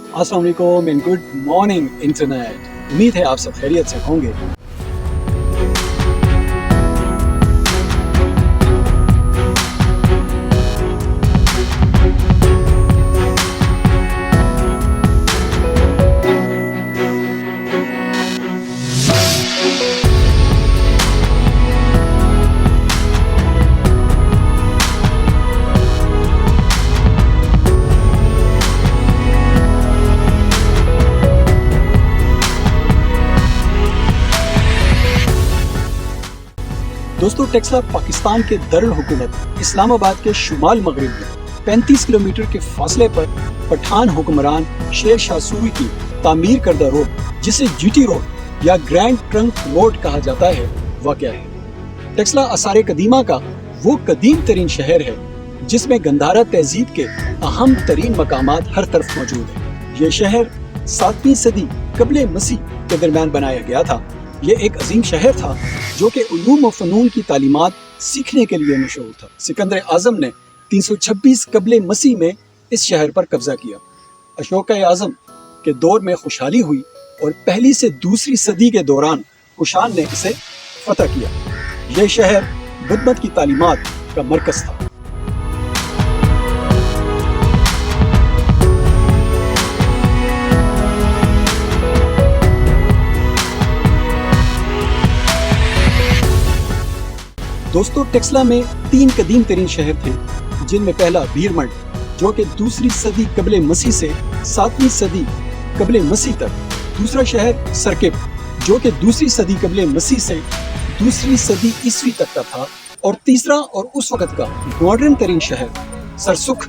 अस्सलाम वालेकुम and good morning internet. उम्मीद है आप सब खैरियत से होंगे। दोस्तों, टेक्सला पाकिस्तान के दरुल हुकूमत इस्लामाबाद के शुमाल मगरिब में 35 किलोमीटर के फासले पर पठान हुक्मरान शेर शाह सूरी की तामीर करदा रोड, जिसे जीटी रोड या ग्रैंड ट्रंक रोड कहा जाता है, वाक़या है। टेक्सला आसार कदीमा का वो कदीम तरीन शहर है जिसमें गंधारा तहजीब के अहम तरीन मकामात हर तरफ मौजूद है। ये शहर 7वीं सदी क़ब्ल मसीह के दरमियान बनाया गया था। ये एक अजीम शहर था जो कि उलूम व फ़नून की तालीमात सीखने के लिए मशहूर था। सिकंदर आज़म ने 326 क़ब्ल मसीह में इस शहर पर कब्जा किया। अशोक आज़म के दौर में खुशहाली हुई और पहली से दूसरी सदी के दौरान कुशान ने इसे फतह किया। यह शहर बुद्ध मत की तालीमात का मरकज़ था। दोस्तों, टेक्सला में 3 कदीम तरीन शहर थे, जिनमें पहला बीरमंड, जो कि दूसरी सदी क़ब्ल मसीह से 7वीं सदी क़ब्ल मसीह तक, दूसरा शहर सरकिब, जो कि दूसरी सदी क़ब्ल मसीह से दूसरी सदी ईस्वी तक का था, और तीसरा और उस वक़्त का मॉडर्न तरीन शहर सरसुख,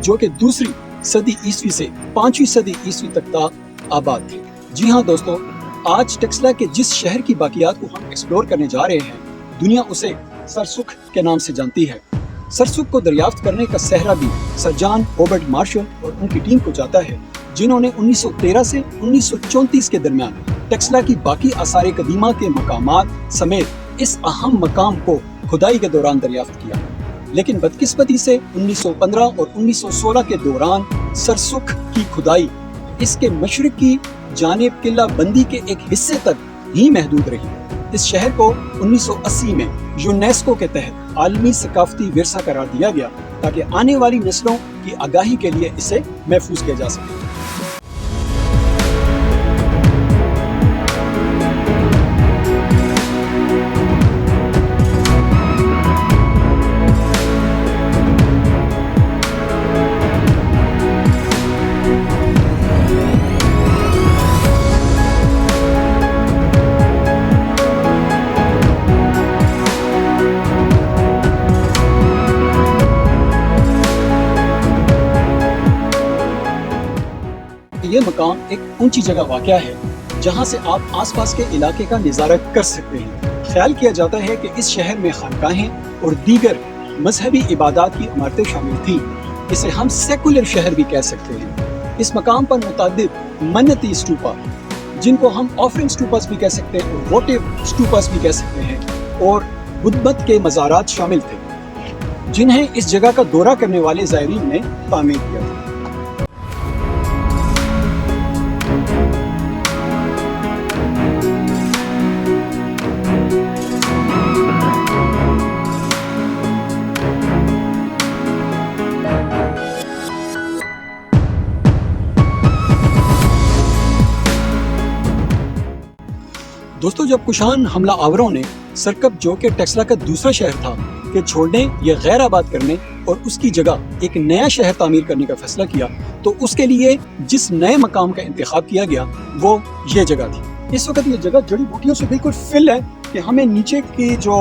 जो कि दूसरी सदी ईस्वी से 5वीं सदी ईस्वी तक का आबाद थे। जी हाँ दोस्तों, आज टेक्सला के जिस शहर की बाकियात को हम एक्सप्लोर करने जा रहे हैं, दुनिया उसे सरसुख के नाम से जानती है। सरसुख को दरियाफ्त करने का सहरा भी सर जॉन हॉवर्ड मार्शल और उनकी टीम को जाता है, जिन्होंने 1913 से 1934 के दरमियान टेक्सला की बाकी आसार कदीमा के मकामात समेत इस अहम मकाम को खुदाई के दौरान दरियाफ्त किया। लेकिन बदकिस्मती से 1915 और 1916 के दौरान सरसुख की खुदाई इसके मशरिकी जानिब किला बंदी के एक हिस्से तक ही महदूद रही। इस शहर को 1980 में यूनेस्को के तहत आलमी सकाफती विरसा करार दिया गया, ताकि आने वाली नस्लों की आगाही के लिए इसे महफूज किया जा सके। ये मकाम एक ऊंची जगह वाक़या है, जहां से आप आसपास के इलाके का नज़ारा कर सकते हैं। ख्याल किया जाता है कि इस शहर में खानकाहें और दीगर मजहबी इबादत की इमारतें शामिल थी। इसे हम सेकुलर शहर भी कह सकते हैं। इस मकाम पर मुतादिद मन्नती स्टूपा, जिनको हम ऑफरिंग स्टूपास भी कह सकते हैं और वोटिव स्टूपास भी कह सकते हैं, और बुद्ध मत के मज़ारात शामिल थे, जिन्हें इस जगह का दौरा करने वाले ज़ायरीन ने तामीर किया था। दोस्तों, जब कुशान हमला आवरों ने सरकब, जो कि टेक्सला का दूसरा शहर था, के छोड़ने या गैर आबाद करने और उसकी जगह एक नया शहर तामीर करने का फैसला किया, तो उसके लिए जिस नए मकाम का इंतखाब किया गया वो ये जगह थी। इस वक्त ये जगह जड़ी बूटियों से बिल्कुल फिल है कि हमें नीचे की जो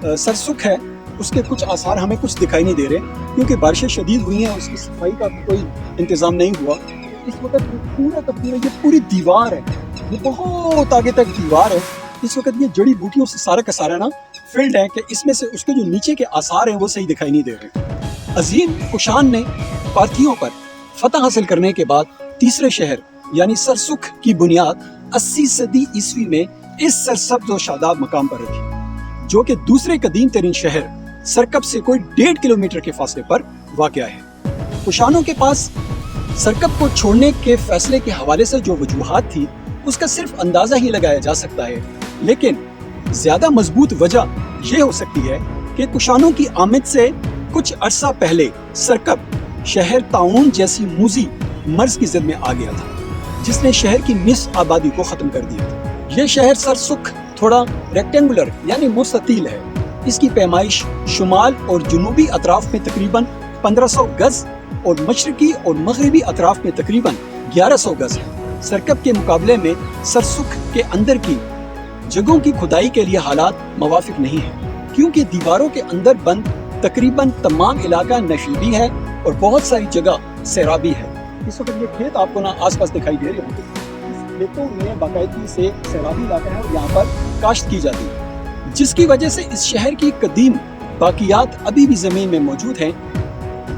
सरसुख है उसके कुछ आसार हमें कुछ दिखाई नहीं दे रहे, क्योंकि बारिशें शदीद हुई हैं, उसकी सफाई का कोई इंतजाम नहीं हुआ। इस वक्त पूरा का पूरा ये पूरी दीवार है, ये बहुत आगे तक दीवार है। इस वक्त ये जड़ी बूटियों से सारा का सारा ना फील्ड है कि इसमें से उसके जो नीचे के आसार हैं वो सही दिखाई नहीं दे रहे। अजीम कुशान ने पार्थियों पर फतह हासिल करने के बाद तीसरे शहर यानी सरसुख की बुनियाद 80 सदी ईस्वी में इस सरसब्ज और शादाब मकाम पर रखी, जो कि दूसरे कदीम तरीन शहर सरकब से कोई 1.5 किलोमीटर के फासले पर वाक़या है। कुशानों के पास सरकब को छोड़ने के फैसले के हवाले से जो वजूहात थी उसका सिर्फ अंदाजा ही लगाया जा सकता है, लेकिन ज्यादा मजबूत वजह यह हो सकती है कि कुशानों की आमद से कुछ अरसा पहले सरकब शहर ताउन जैसी मूजी मर्ज की जद में आ गया था, जिसने शहर की निस्फ आबादी को खत्म कर दिया था। यह शहर सरसुख थोड़ा रेक्टेंगुलर यानी मुस्ततील है। इसकी पैमाइश शुमाल और जुनूबी अतराफ में तकरीबन 1500 गज और मशरकी और मगरबी अतराफ में तकरीबन 1100 गज है। सरकब के मुकाबले में सरसुख के अंदर की जगहों की खुदाई के लिए हालात मवाफिक नहीं है, क्योंकि दीवारों के अंदर बंद तकरीबन तमाम इलाका नशीबी है और बहुत सारी जगह सैराबी है। इस वक्त ये खेत आपको ना आसपास दिखाई दे रहे होंगे। इस खेतों में बाकायदगी से सैराबी इलाका है और यहाँ पर काश्त की जाती है, जिसकी वजह से इस शहर की कदीम बाकियात अभी भी जमीन में मौजूद हैं,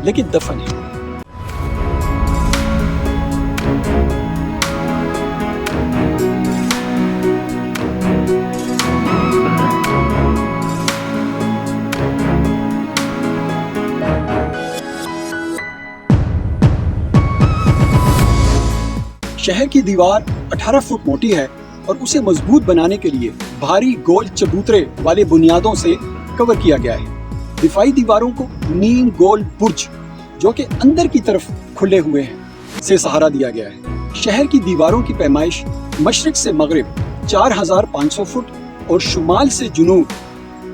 लेकिन दफन है। शहर की दीवार 18 फुट मोटी है और उसे मजबूत बनाने के लिए भारी गोल चबूतरे वाले बुनियादों से कवर किया गया है। दिफाई दीवारों को नीम गोल बुर्ज, जो कि अंदर की तरफ खुले हुए हैं, से सहारा दिया गया है। शहर की दीवारों की पैमाइश मशरिक से मगरिब 4500 फुट और शुमाल से जुनूब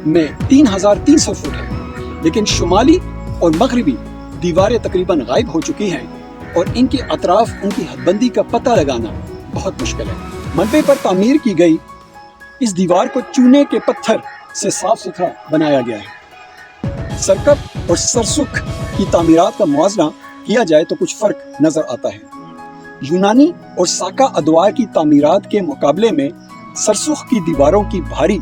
में 3300 फुट है, लेकिन शुमाली और मगरिबी दीवारें तकरीबन गायब हो चुकी हैं और इनके अतराफ उनकी हदबंदी का पता लगाना बहुत मुश्किल है। मलबे पर तामीर की गई इस दीवार को चूने के पत्थर से साफ सुथरा बनाया गया है। सरकब और सरसुख की तामीरात का मुआवजा किया जाए तो कुछ फर्क नजर आता है। यूनानी और साका अदवार की तामीरात के मुकाबले में सरसुख की दीवारों की भारी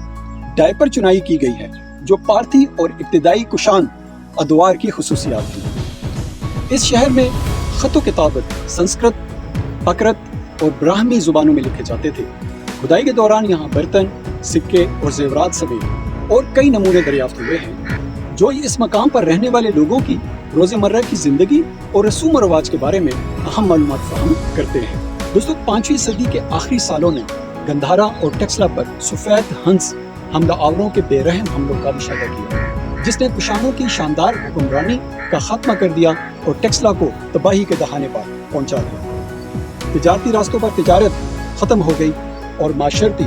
डायपर चुनाई की गई है, जो पारथी और इब्तिदाई कुशान अदवार की खुसूसियात थी। इस शहर में खत किताबत संस्कृत, पकरत और ब्राह्मी जुबानों में लिखे जाते थे। खुदाई के दौरान यहाँ बर्तन, सिक्के और जेवरात समेत और कई नमूने दरियाफ्त हुए हैं, जो इस मकाम पर रहने वाले लोगों की रोज़मर्रा की जिंदगी और रसूम और रवाज के बारे में अहम मालूमात फराहम करते हैं। दोस्तों, 5वीं सदी के आखिरी सालों में गंधारा और टेक्सला पर सफेद हंस हमला आवरों के बेरहम हमलों का मुशाहिदा किया, जिसने कुशानों की शानदार हुक्मरानी का खात्मा कर दिया और टेक्सला को तबाही के दहाने पर पहुंचा दिया। तिजारती रास्तों पर तिजारत खत्म हो गई और माशरती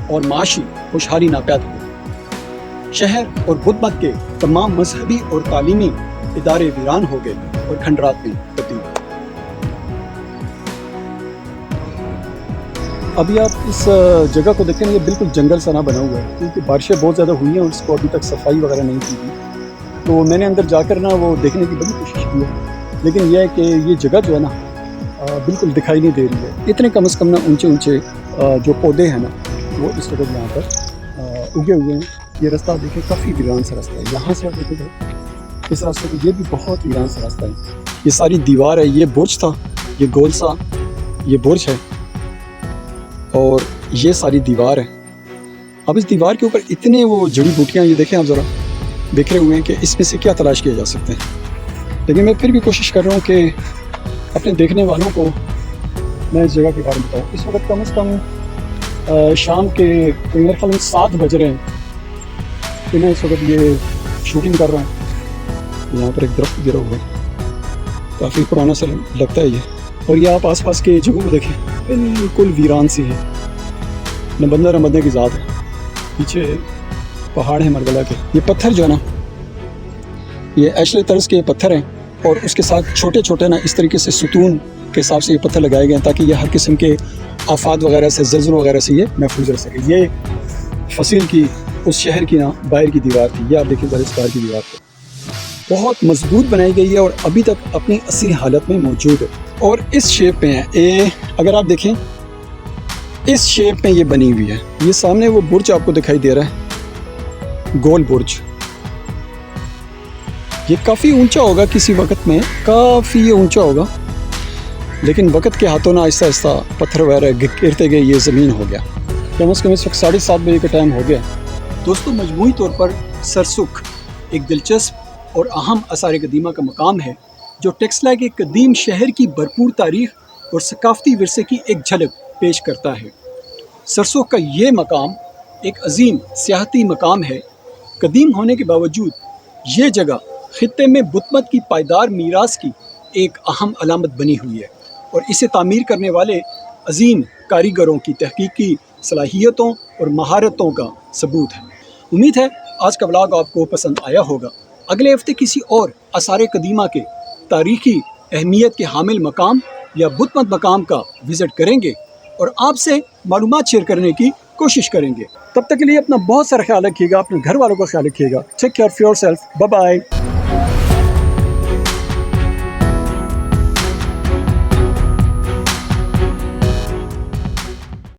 और माशी खुशहाली नाप्याद हो गई। शहर और बुद्ध मत के तमाम मजहबी और तालीमी इदारे वीरान हो गए और खंडरात में तब्दील। अभी आप इस जगह को देखें, ये बिल्कुल जंगल सा ना बना हुआ है, क्योंकि बारिशें बहुत ज़्यादा हुई हैं और इसको अभी तक सफाई वगैरह नहीं की थी। तो मैंने अंदर जाकर ना वो देखने की बड़ी कोशिश की है, लेकिन यह है कि ये जगह जो है ना बिल्कुल दिखाई नहीं दे रही है। इतने कम से कम ना ऊंचे ऊंचे जो पौधे हैं ना वो इस वक्त यहाँ पर उगे हुए हैं। ये रास्ता देखें, काफ़ी वीरान सा रास्ता है। यहाँ से आप देखें इस रास्ते को, ये भी बहुत वीरान सा रास्ता है। ये सारी दीवार है, ये बुर्ज था, ये गोल सा ये बुर्ज है और ये सारी दीवार है। अब इस दीवार के ऊपर इतने वो जड़ी बूटियाँ, ये देखें आप ज़रा, बिखरे हुए हैं कि इसमें से क्या तलाश किया जा सकते हैं। लेकिन मैं फिर भी कोशिश कर रहा हूँ कि अपने देखने वालों को मैं इस जगह के बारे में बताऊँ। इस वक्त कम से कम शाम के मेरे ख्याल में 7 बज रहे हैं कि मैं इस वक्त ये शूटिंग कर रहा हूँ। यहाँ पर एक दरख्त गिरा हुआ है, काफ़ी पुराना सा लगता है ये। और ये आप आसपास के जगहों को देखें, बिल्कुल वीरान सी है, न बंदा न बंदे की ज़ात है। पीछे पहाड़ है मरबला के। ये पत्थर जो है ना, ये एशले तर्ज के पत्थर हैं और उसके साथ छोटे छोटे ना इस तरीके से सुतून के हिसाब से ये पत्थर लगाए गए हैं, ताकि ये हर किस्म के आफात वगैरह से, ज़लज़लों वगैरह से ये महफूज रह सके। ये फसील की उस शहर की ना बाहर की दीवार थी। ये आप देखिए, बाहर की दीवार को बहुत मजबूत बनाई गई है और अभी तक अपनी असली हालत में मौजूद है और इस शेप में है। अगर आप देखें, इस शेप में ये बनी हुई है। ये सामने वो बुर्ज आपको दिखाई दे रहा है, गोल बुर्ज। ये काफ़ी ऊंचा होगा, किसी वक्त में काफ़ी ये ऊंचा होगा, लेकिन वक्त के हाथों ना आहिस्ता आहिस्ता पत्थर वगैरह गिरते गए, ये ज़मीन हो गया। कम से कम इस वक्त 7:30 बजे का टाइम हो गया। दोस्तों, मजमूई तौर पर सरसुख एक दिलचस्प और अहम आसार कदीमा का मकाम है, جو ٹیکسلا کے قدیم شہر کی بھرپور تاریخ اور ثقافتی ورثے کی ایک جھلک پیش کرتا ہے۔ سرسو کا یہ مقام ایک عظیم سیاحتی مقام ہے۔ قدیم ہونے کے باوجود یہ جگہ خطے میں بدھ مت کی پائیدار میراث کی ایک اہم علامت بنی ہوئی ہے اور اسے تعمیر کرنے والے عظیم کاریگروں کی تحقیقی صلاحیتوں اور مہارتوں کا ثبوت ہے۔ امید ہے آج کا ولاگ آپ کو پسند آیا ہوگا۔ اگلے ہفتے کسی اور آثار قدیمہ کے تاریخی اہمیت کے حامل مقام یا بدھ مت مقام کا وزٹ کریں گے اور آپ سے معلومات شیئر کرنے کی کوشش کریں گے۔ تب تک کے لیے اپنا بہت سارا خیال رکھیے گا، اپنے گھر والوں کا خیال رکھیے گا۔ Take care of yourself, bye bye.